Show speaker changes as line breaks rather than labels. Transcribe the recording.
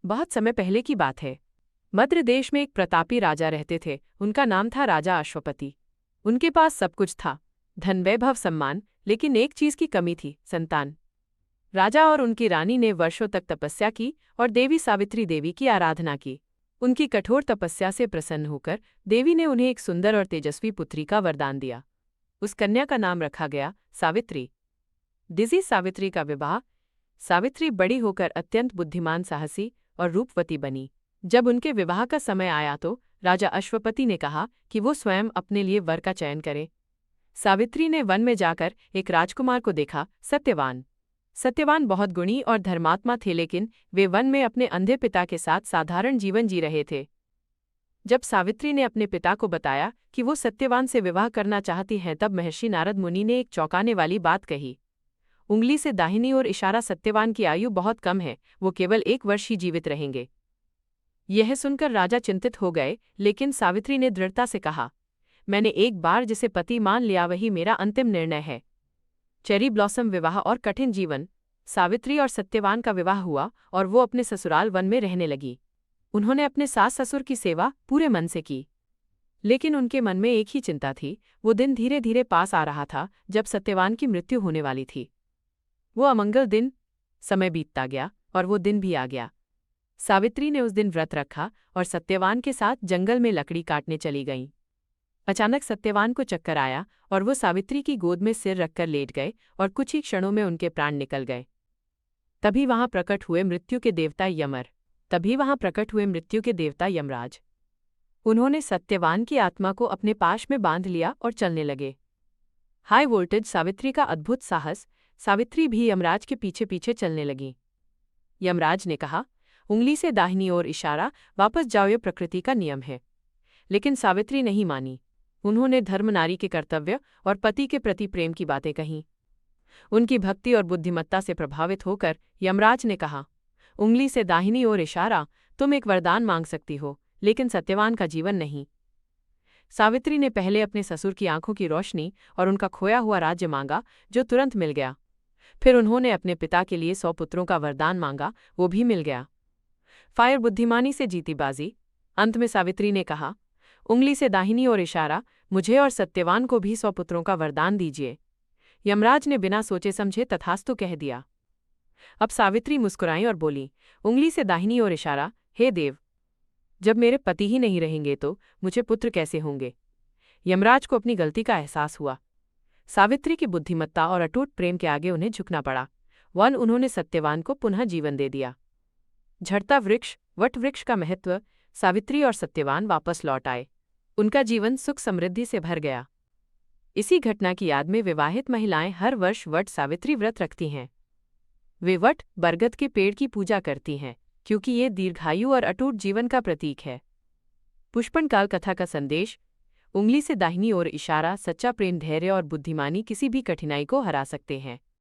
बहुत समय पहले की बात है। मद्र देश में एक प्रतापी राजा रहते थे। उनका नाम था राजा अश्वपति। उनके पास सब कुछ था, धन, वैभव, सम्मान, लेकिन एक चीज की कमी थी, संतान। राजा और उनकी रानी ने वर्षों तक तपस्या की और देवी सावित्री देवी की आराधना की। उनकी कठोर तपस्या से प्रसन्न होकर देवी ने उन्हें एक सुंदर और तेजस्वी पुत्री का वरदान दिया। उस कन्या का नाम रखा गया सावित्री। डिजी सावित्री का विवाह। सावित्री बड़ी होकर अत्यंत बुद्धिमान, साहसी और रूपवती बनी। जब उनके विवाह का समय आया तो राजा अश्वपति ने कहा कि वो स्वयं अपने लिए वर का चयन करे। सावित्री ने वन में जाकर एक राजकुमार को देखा, सत्यवान। सत्यवान बहुत गुणी और धर्मात्मा थे, लेकिन वे वन में अपने अंधे पिता के साथ साधारण जीवन जी रहे थे। जब सावित्री ने अपने पिता को बताया कि वो सत्यवान से विवाह करना चाहती हैं, तब महर्षि नारद मुनि ने एक चौंकाने वाली बात कही। उंगली से दाहिनी ओर इशारा, सत्यवान की आयु बहुत कम है, वो केवल 1 वर्ष ही जीवित रहेंगे। यह सुनकर राजा चिंतित हो गए, लेकिन सावित्री ने दृढ़ता से कहा, मैंने एक बार जिसे पति मान लिया वही मेरा अंतिम निर्णय है। चेरी ब्लॉसम विवाह और कठिन जीवन। सावित्री और सत्यवान का विवाह हुआ और वो अपने ससुराल वन में रहने लगी। उन्होंने अपने सास ससुर की सेवा पूरे मन से की, लेकिन उनके मन में एक ही चिंता थी। वो दिन धीरे धीरे पास आ रहा था जब सत्यवान की मृत्यु होने वाली थी। वो अमंगल दिन। समय बीतता गया और वो दिन भी आ गया। सावित्री ने उस दिन व्रत रखा और सत्यवान के साथ जंगल में लकड़ी काटने चली गईं। अचानक सत्यवान को चक्कर आया और वो सावित्री की गोद में सिर रखकर लेट गए और कुछ ही क्षणों में उनके प्राण निकल गए। तभी वहां प्रकट हुए मृत्यु के देवता यमराज। उन्होंने सत्यवान की आत्मा को अपने पाश में बांध लिया और चलने लगे। हाई वोल्टेज सावित्री का अद्भुत साहस। सावित्री भी यमराज के पीछे पीछे चलने लगी। यमराज ने कहा, उंगली से दाहिनी ओर इशारा, वापस जाओ, ये प्रकृति का नियम है। लेकिन सावित्री नहीं मानी। उन्होंने धर्म, नारी के कर्तव्य और पति के प्रति प्रेम की बातें कहीं। उनकी भक्ति और बुद्धिमत्ता से प्रभावित होकर यमराज ने कहा, उंगली से दाहिनी ओर इशारा, तुम एक वरदान मांग सकती हो, लेकिन सत्यवान का जीवन नहीं। सावित्री ने पहले अपने ससुर की आंखों की रोशनी और उनका खोया हुआ राज्य मांगा, जो तुरंत मिल गया। फिर उन्होंने अपने पिता के लिए 100 पुत्रों का वरदान मांगा, वो भी मिल गया। फायर बुद्धिमानी से जीती बाजी। अंत में सावित्री ने कहा, उंगली से दाहिनी ओर इशारा, मुझे और सत्यवान को भी 100 पुत्रों का वरदान दीजिए। यमराज ने बिना सोचे समझे तथास्तु कह दिया। अब सावित्री मुस्कुराई और बोली, उंगली से दाहिनी ओर इशारा, हे देव, जब मेरे पति ही नहीं रहेंगे तो मुझे पुत्र कैसे होंगे। यमराज को अपनी गलती का एहसास हुआ। सावित्री की बुद्धिमत्ता और अटूट प्रेम के आगे उन्हें झुकना पड़ा। उन्होंने सत्यवान को पुनः जीवन दे दिया। झड़ता वृक्ष, वट वृक्ष का महत्व। सावित्री और सत्यवान वापस लौट आए। उनका जीवन सुख समृद्धि से भर गया। इसी घटना की याद में विवाहित महिलाएं हर वर्ष वट सावित्री व्रत रखती हैं। वे वट, बरगद के पेड़ की पूजा करती हैं, क्योंकि ये दीर्घायु और अटूट जीवन का प्रतीक है। पुष्पनकाल कथा का संदेश। उंगली से दाहिनी ओर इशारा, सच्चा प्रेम, धैर्य और बुद्धिमानी किसी भी कठिनाई को हरा सकते हैं।